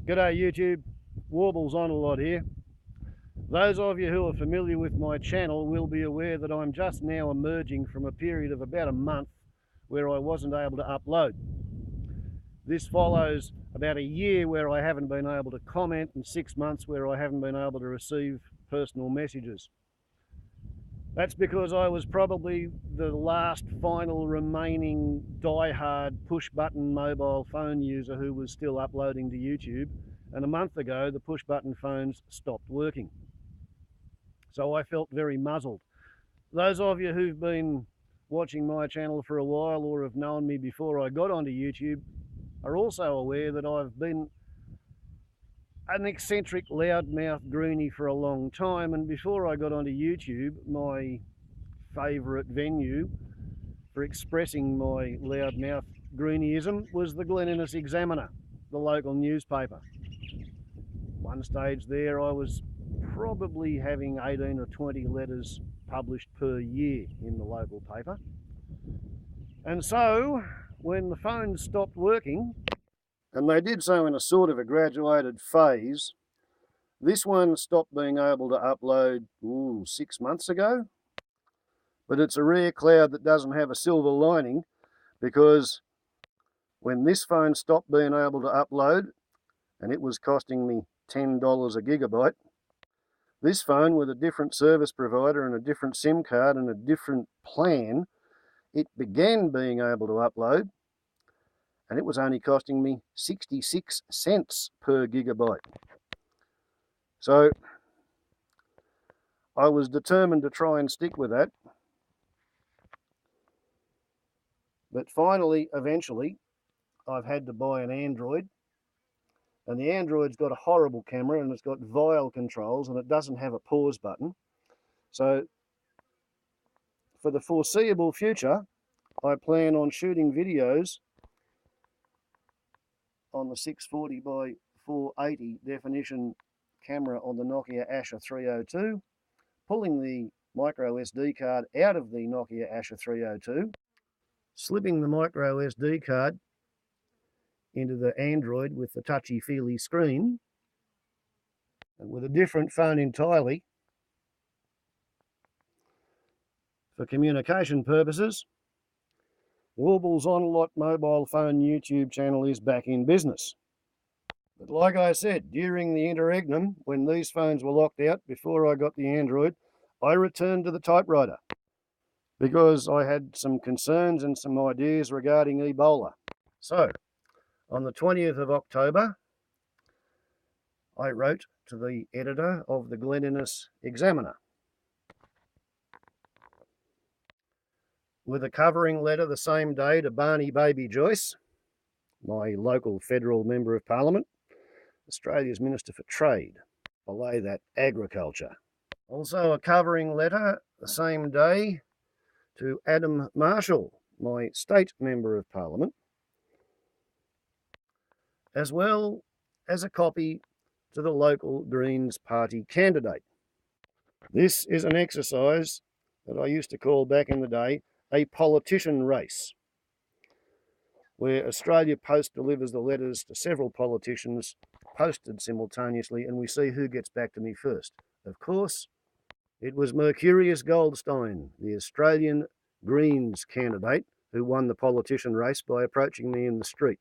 G'day YouTube, Warbles on a lot here. Those of you who are familiar with my channel will be aware that I'm just now emerging from a period of about a month where I wasn't able to upload. This follows about a year where I haven't been able to comment and 6 months where I haven't been able to receive personal messages. That's because I was probably the last final remaining die-hard push-button mobile phone user who was still uploading to YouTube, and a month ago the push-button phones stopped working. So I felt very muzzled. Those of you who've been watching my channel for a while or have known me before I got onto YouTube are also aware that I've been an eccentric loudmouth greenie for a long time, and before I got onto YouTube, my favourite venue for expressing my loudmouth greenieism was the Glen Examiner, the local newspaper. One stage there I was probably having 18 or 20 letters published per year in the local paper. And so when the phones stopped working, and they did so in a sort of a graduated phase, this one stopped being able to upload 6 months ago. But it's a rare cloud that doesn't have a silver lining, because when this phone stopped being able to upload, and it was costing me $10 a gigabyte, this phone with a different service provider and a different SIM card and a different plan, it began being able to upload, and it was only costing me 66 cents per gigabyte. So I was determined to try and stick with that. But finally, eventually, I've had to buy an Android. And the Android's got a horrible camera, and it's got vile controls, and it doesn't have a pause button. So for the foreseeable future, I plan on shooting videos on the 640 by 480 definition camera on the Nokia Asha 302, pulling the micro SD card out of the Nokia Asha 302, slipping the micro SD card into the Android with the touchy-feely screen, and with a different phone entirely for communication purposes, Warbles On A Lot mobile phone YouTube channel is back in business. But like I said, during the interregnum, when these phones were locked out before I got the Android, I returned to the typewriter because I had some concerns and some ideas regarding Ebola. So on the 20th of October, I wrote to the editor of the Glen Examiner with a covering letter the same day to Barney Baby Joyce, my local federal member of parliament, Australia's Minister for Trade, below that agriculture. Also a covering letter the same day to Adam Marshall, my state member of parliament, as well as a copy to the local Greens Party candidate. This is an exercise that I used to call back in the day a politician race, where Australia Post delivers the letters to several politicians posted simultaneously, and we see who gets back to me first. Of course, it was Mercurius Goldstein, the Australian Greens candidate, who won the politician race by approaching me in the street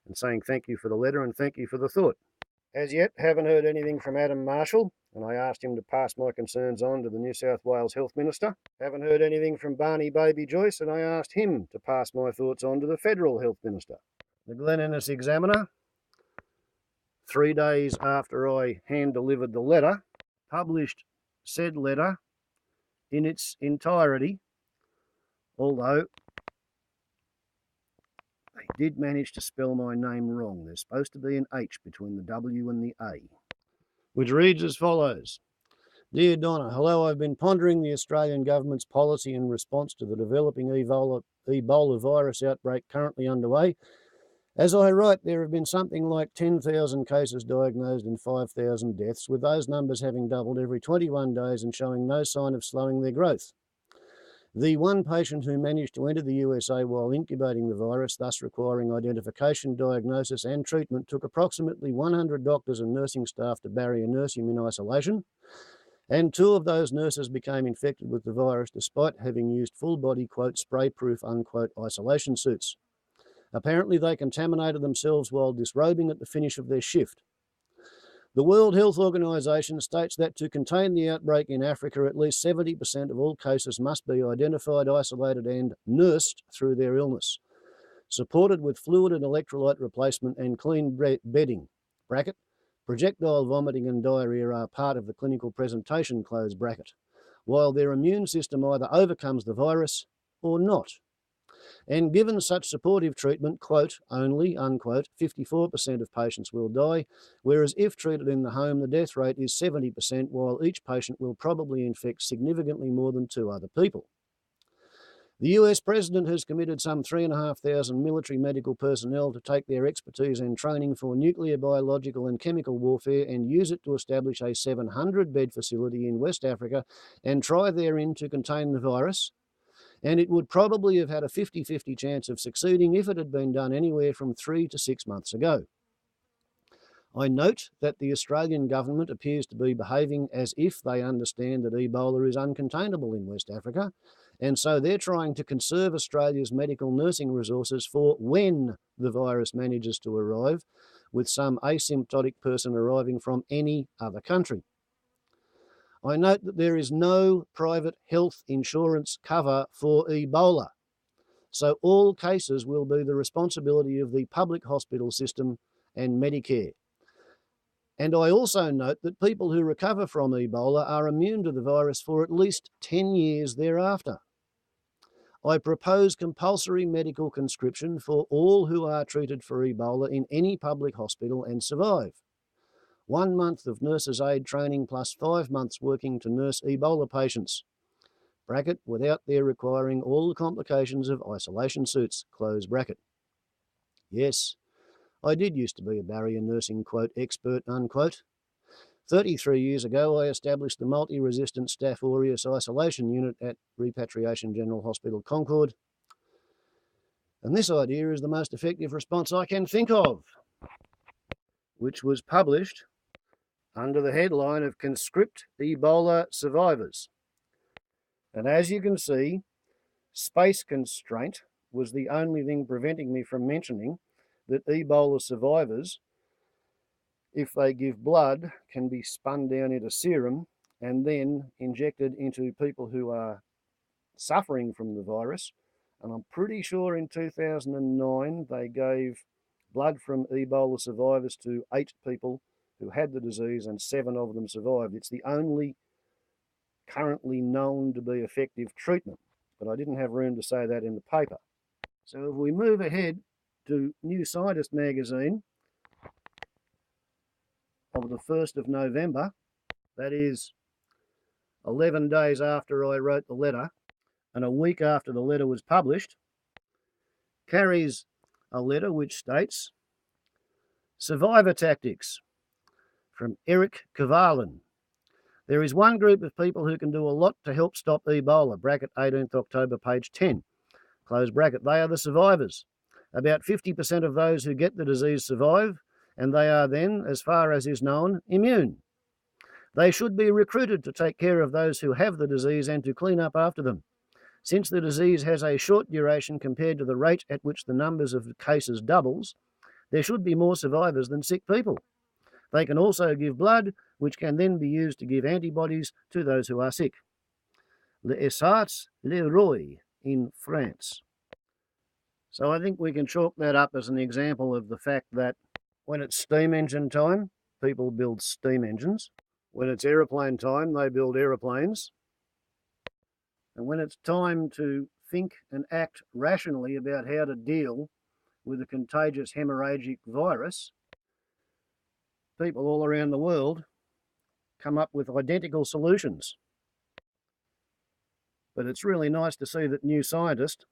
and saying thank you for the letter and thank you for the thought. As yet, haven't heard anything from Adam Marshall, and I asked him to pass my concerns on to the New South Wales Health Minister. Haven't heard anything from Barney Baby Joyce, and I asked him to pass my thoughts on to the Federal Health Minister. The Glen Examiner, 3 days after I hand-delivered the letter, published said letter in its entirety, although they did manage to spell my name wrong. There's supposed to be an H between the W and the A, which reads as follows. Dear Donna, hello, I've been pondering the Australian government's policy in response to the developing Ebola virus outbreak currently underway. As I write, there have been something like 10,000 cases diagnosed and 5,000 deaths, with those numbers having doubled every 21 days and showing no sign of slowing their growth. The one patient who managed to enter the USA while incubating the virus, thus requiring identification, diagnosis and treatment, took approximately 100 doctors and nursing staff to barrier nurse him in isolation, and 2 of those nurses became infected with the virus despite having used full-body, quote, spray-proof, unquote, isolation suits. Apparently they contaminated themselves while disrobing at the finish of their shift. The World Health Organization states that to contain the outbreak in Africa, at least 70% of all cases must be identified, isolated and nursed through their illness, supported with fluid and electrolyte replacement and clean bedding. Bracket, projectile vomiting and diarrhea are part of the clinical presentation, close bracket, while their immune system either overcomes the virus or not. And given such supportive treatment, quote, only, unquote, 54% of patients will die, whereas if treated in the home, the death rate is 70%, while each patient will probably infect significantly more than 2 other people. The US President has committed some 3,500 military medical personnel to take their expertise and training for nuclear, biological and chemical warfare and use it to establish a 700-bed facility in West Africa and try therein to contain the virus. And it would probably have had a 50-50 chance of succeeding if it had been done anywhere from 3 to 6 months ago. I note that the Australian government appears to be behaving as if they understand that Ebola is uncontainable in West Africa, and so they're trying to conserve Australia's medical nursing resources for when the virus manages to arrive, with some asymptotic person arriving from any other country. I note that there is no private health insurance cover for Ebola, so all cases will be the responsibility of the public hospital system and Medicare. And I also note that people who recover from Ebola are immune to the virus for at least 10 years thereafter. I propose compulsory medical conscription for all who are treated for Ebola in any public hospital and survive. 1 month of nurse's aid training plus 5 months working to nurse Ebola patients, bracket, without their requiring all the complications of isolation suits, close bracket. Yes, I did used to be a barrier nursing, quote, expert, unquote. 33 years ago, I established the multi-resistant Staph aureus isolation unit at Repatriation General Hospital, Concord. And this idea is the most effective response I can think of, which was published under the headline of Conscript Ebola Survivors. And as you can see, space constraint was the only thing preventing me from mentioning that Ebola survivors, if they give blood, can be spun down into serum and then injected into people who are suffering from the virus. And I'm pretty sure in 2009 they gave blood from Ebola survivors to 8 people who had the disease and 7 of them survived. It's the only currently known to be effective treatment, but I didn't have room to say that in the paper. So if we move ahead to New Scientist magazine of the 1st of November, that is 11 days after I wrote the letter and a week after the letter was published, carries a letter which states, Survivor Tactics, from Eric Kvalin. There is one group of people who can do a lot to help stop Ebola, bracket 18th October, page 10, close bracket. They are the survivors. About 50% of those who get the disease survive, and they are then, as far as is known, immune. They should be recruited to take care of those who have the disease and to clean up after them. Since the disease has a short duration compared to the rate at which the numbers of cases doubles, there should be more survivors than sick people. They can also give blood, which can then be used to give antibodies to those who are sick. Les Essarts Leroy in France. So I think we can chalk that up as an example of the fact that when it's steam engine time, people build steam engines. When it's aeroplane time, they build aeroplanes. And when it's time to think and act rationally about how to deal with a contagious hemorrhagic virus, people all around the world come up with identical solutions. But it's really nice to see that New Scientist,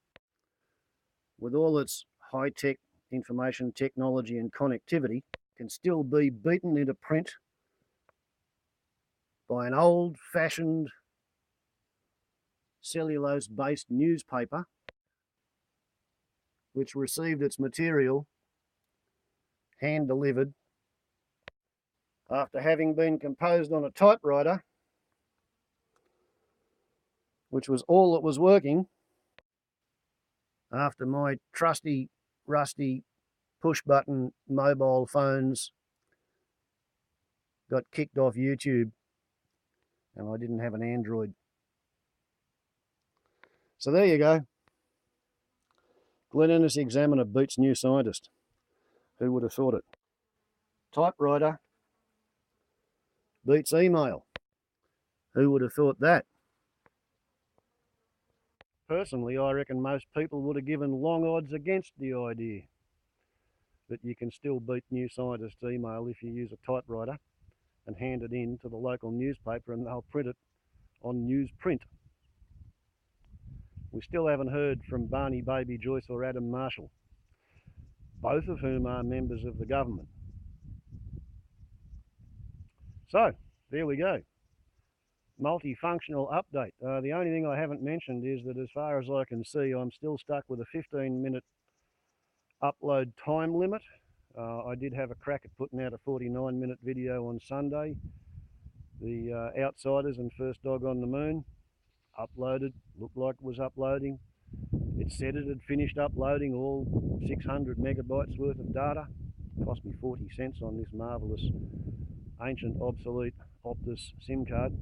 with all its high-tech information technology and connectivity, can still be beaten into print by an old-fashioned cellulose-based newspaper, which received its material hand-delivered after having been composed on a typewriter, which was all that was working after my trusty, rusty push-button mobile phones got kicked off YouTube and I didn't have an Android. So there you go. Glen Examiner beats New Scientist. Who would have thought it? Typewriter beats email. Who would have thought that? Personally, I reckon most people would have given long odds against the idea that you can still beat New Scientist's email if you use a typewriter and hand it in to the local newspaper and they'll print it on newsprint. We still haven't heard from Barney Baby Joyce or Adam Marshall, both of whom are members of the government. So, there we go. Multifunctional update. The only thing I haven't mentioned is that as far as I can see, I'm still stuck with a 15-minute upload time limit. I did have a crack at putting out a 49-minute video on Sunday. The Outsiders and First Dog on the Moon uploaded, looked like it was uploading. It said it had finished uploading all 600 megabytes worth of data. It cost me 40 cents on this marvellous, ancient, obsolete Optus SIM card.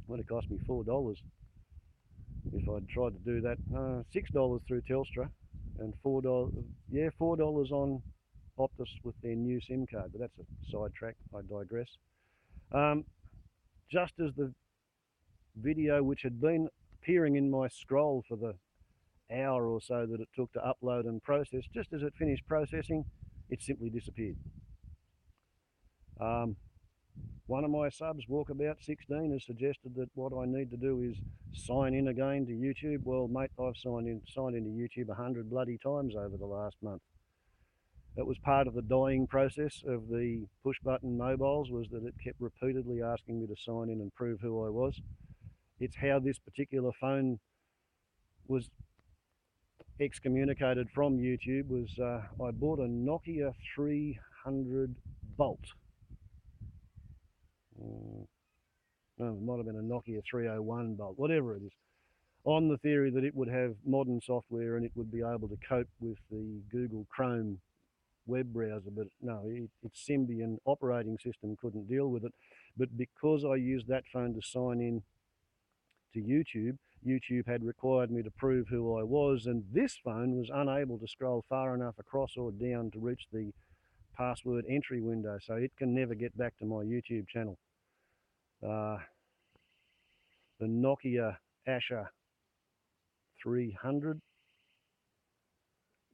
Would have cost me $4 if I'd tried to do that. $6 through Telstra and $4, yeah, $4 on Optus with their new SIM card, but that's a sidetrack, I digress. Just as the video, which had been appearing in my scroll for the hour or so that it took to upload and process, just as it finished processing, it simply disappeared. One of my subs, Walkabout16, has suggested that what I need to do is sign in again to YouTube. Well, mate, I've signed into YouTube 100 bloody times over the last month. That was part of the dying process of the push-button mobiles, was that it kept repeatedly asking me to sign in and prove who I was. It's how this particular phone was excommunicated from YouTube. Was I bought a Nokia 300 Bolt. No, it might have been a Nokia 301 Bolt, whatever it is, on the theory that it would have modern software and it would be able to cope with the Google Chrome web browser, but no, its Symbian operating system couldn't deal with it. But because I used that phone to sign in to YouTube, YouTube had required me to prove who I was, and this phone was unable to scroll far enough across or down to reach the password entry window, so it can never get back to my YouTube channel. The Nokia Asha 300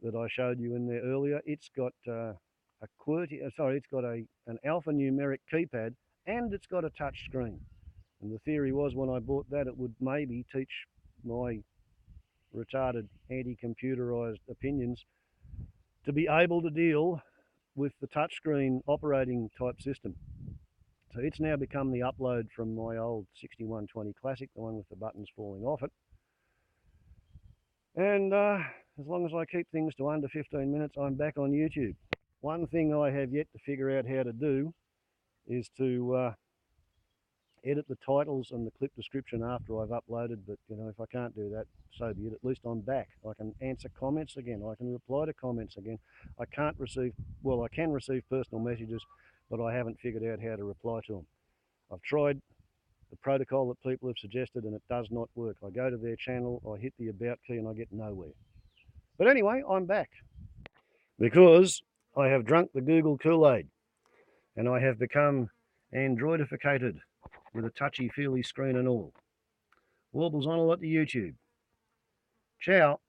that I showed you in there earlier, it's got an alphanumeric keypad and it's got a touch screen. And the theory was, when I bought that, it would maybe teach my retarded anti-computerized opinions to be able to deal with the touchscreen operating type system. So it's now become the upload from my old 6120 Classic, the one with the buttons falling off it. And as long as I keep things to under 15 minutes, I'm back on YouTube. One thing I have yet to figure out how to do is to edit the titles and the clip description after I've uploaded, but you know, if I can't do that, so be it. At least I'm back. I can answer comments again. I can reply to comments again. I can receive personal messages, but I haven't figured out how to reply to them. I've tried the protocol that people have suggested and it does not work. I go to their channel, I hit the about key and I get nowhere. But anyway, I'm back because I have drunk the Google Kool-Aid and I have become androidificated with a touchy-feely screen and all. Warbles on a lot to YouTube. Ciao.